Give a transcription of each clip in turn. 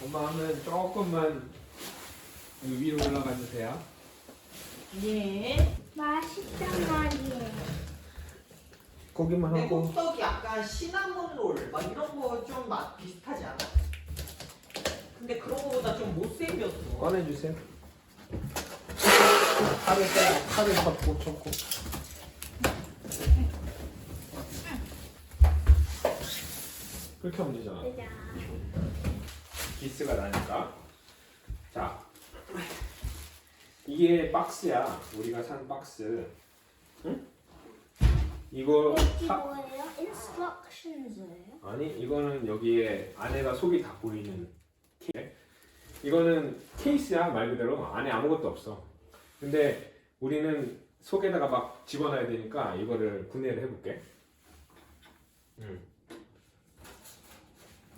엄마 하면 조금만 위로 올라가 주세요. 네. 맛있단 말이에요. 고기만 내 하고. 호떡이 약간 시나몬 롤, 막 이런 거 좀 맛 비슷하지 않아? 근데 그런 거보다 좀 못생겼어. 꺼내주세요. 칼을 잡고 쳤고. 그렇게 하면 되잖아. 기스가 나니까. 자, 이게 박스야. 우리가 산 박스. 응? 이거 이게 뭐예요? Instructions예요? 아니 이거는 여기에 안에가 속이 다 보이는 케이스. 이거는 케이스야 말 그대로 안에 아무것도 없어. 근데 우리는 속에다가 막 집어넣어야 되니까 이거를 분해를 해볼게.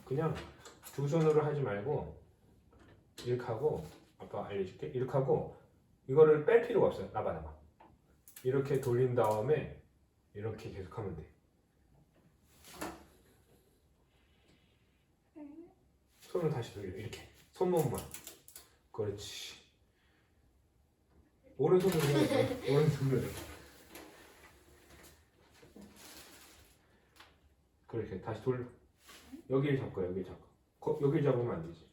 그냥 두 손으로 하지 말고 이렇게 하고 아빠 알려줄게. 이렇게 하고 이거를 뺄 필요가 없어. 나봐. 이렇게 돌린 다음에 이렇게 계속 하면 돼. 손을 다시 돌려. 이렇게 손목만. 그렇지. 오른손으로 해야 돼. 오른손으로. 그렇게 다시 돌려. 여기를 잡고 여기를 잡고. 여기를 잡으면 안 되지.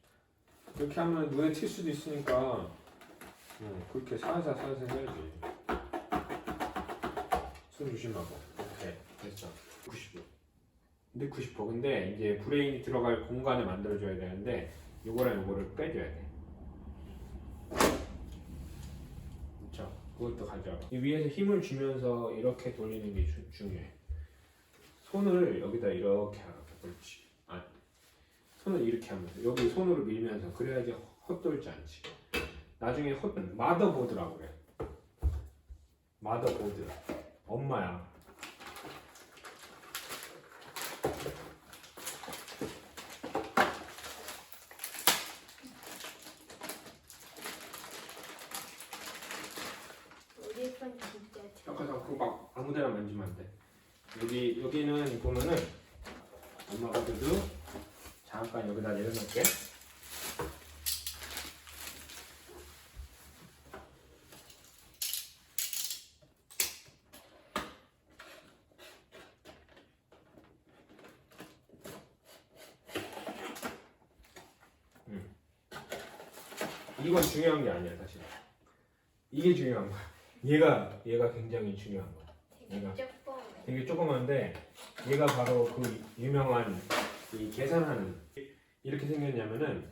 이렇게 하면 눈에 튈 수도 있으니까 그렇게 살살 해야지. 손 조심하고. 오케이 됐어. 90도. 근데 90%. 근데 이제 브레인이 들어갈 공간을 만들어줘야 되는데 요거랑 요거를 빼줘야 돼. 그렇죠. 그것도 가져와. 이 위에서 힘을 주면서 이렇게 돌리는 게 중요해. 손을 여기다 이렇게 하고. 그렇지. 아, 손을 이렇게 하면서 여기 손으로 밀면서 그래야지 헛돌지 않지. 나중에 마더보드라고 그래. 마더보드. 엄마야. 우리 건 진짜 잠깐 그거 막 아무데나 만지면 안 돼. 여기는 보면은 엄마가 그래도 잠깐 여기다 내려놓을게. 이건 중요한 게 아니야 사실. 이게 중요한 거야. 얘가 굉장히 중요한 거야. 얘가 되게 조그만데 얘가 바로 그 유명한 이 계산하는. 이렇게 생겼냐면은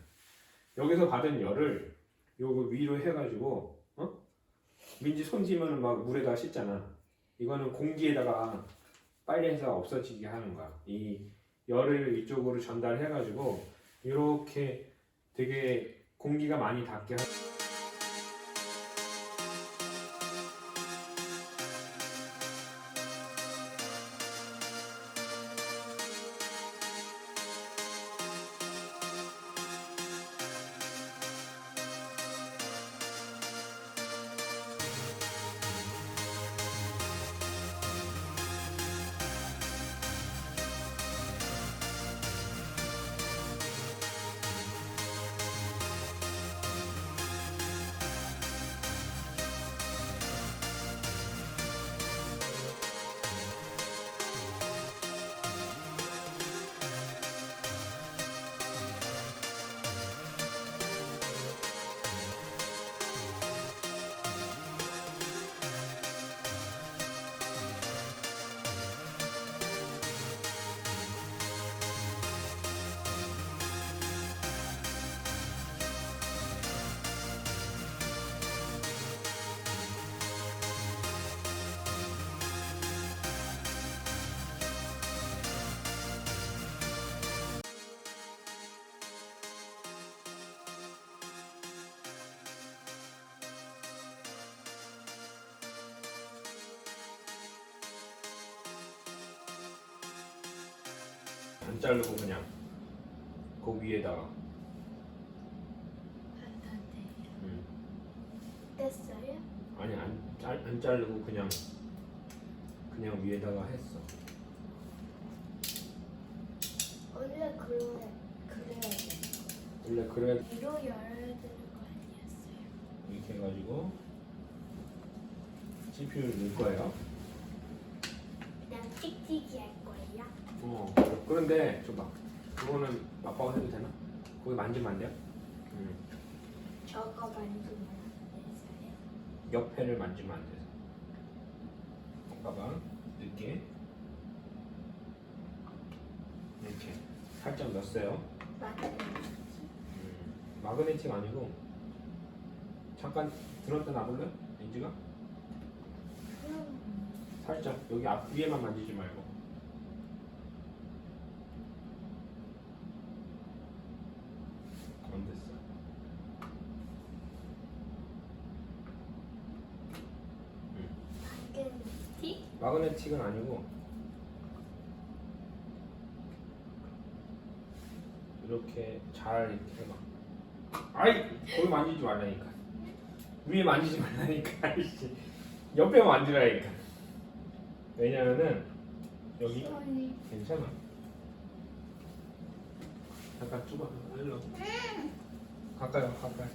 여기서 받은 열을 요거 위로 해가지고 민지 손 뒤면 막 물에다 씻잖아. 이거는 공기에다가 빨리 해서 없어지게 하는 거야. 이 열을 이쪽으로 전달해가지고 이렇게 되게 공기가 많이 닿게 안 자르고 그냥 그 위에다가 됐어요? 아니 안 자르고 그냥 위에다가 했어. 원래 그래야 돼. 원래 그래 위로 열어야 되는 거 아니었어요? 이렇게 해가지고 CPU를 넣을 거예요. 그냥 찍찍이 할 거예요? 그런데 줘봐. 그거는 아빠가 해도 되나? 거기 만지면 안 돼요? 저거 만지면 안 돼서요? 옆에를 만지면 안 돼서. 봐봐. 늦게 이렇게 살짝 넣었어요. 맞아요. 마그네틱 아니고 잠깐 들었다 놔볼래? 렌즈가? 살짝 여기 앞 위에만 만지지 말고. 안 됐어. 마그네틱? 마그네틱은 아니고 이렇게 잘 이렇게 해봐. 아이 거기 만지지 말라니까. 위에 만지지 말라니까. 아이씨. 옆에 만지라니까. 왜냐면은 여기 손이 괜찮아. 잠깐 좁아. 일로. 가까이 와, 가까이.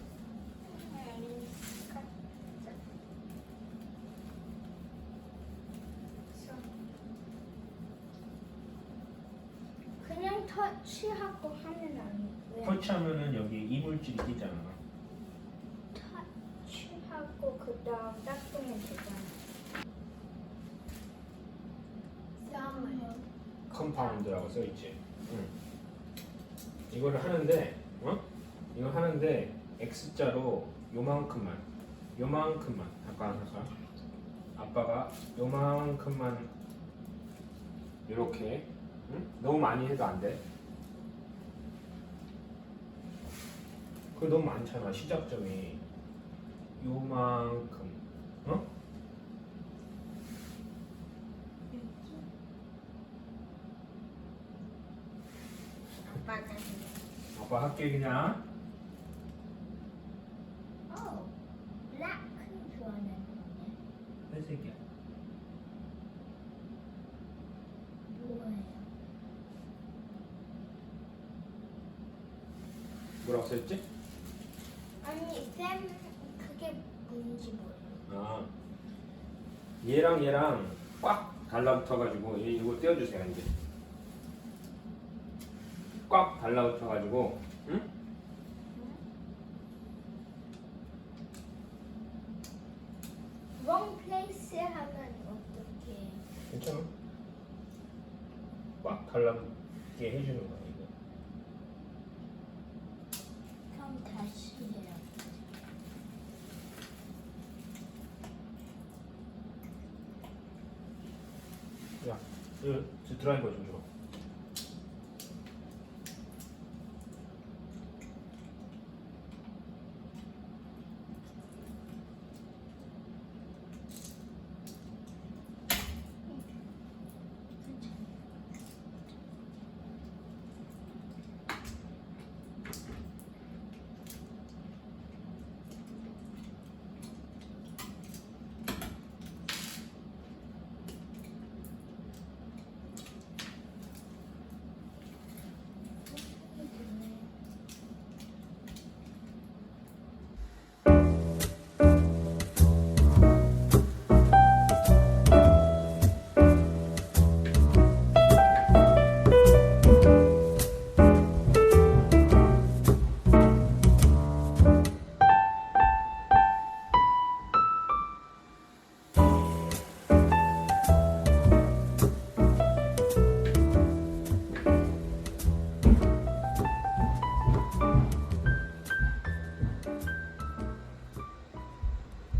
그냥 터치하고 하면 안 돼. 터치하면은 여기 이물질이 끼잖아. 터치하고 그다음 닦으면 되잖아. 쌈을. 컴파운드라고 써있지. 응. 이거를 하는데, 이거 하는데 X자로 요만큼만. 잠깐. 아빠가 요만큼만 이렇게. 응? 너무 많이 해도 안 돼. 그거 너무 많잖아. 시작점이 요만큼. 아빠가 해. 아빠 할게 그냥. 오, 블랙 좋아하는 회색이야. 뭐예요? 뭐라고 써있지? 아니 쌤 그게 뭔지 몰라요. 아, 얘랑 꽉 달라붙어가지고 이거 떼어주세요 이제. 꽉 달라붙어가지고, 응? wrong place 하면 어떻게? 괜찮아? 꽉 달라붙게 해주는 거야 이거. 그럼 다시 해요. 야, 저 드라이버 좀 줘.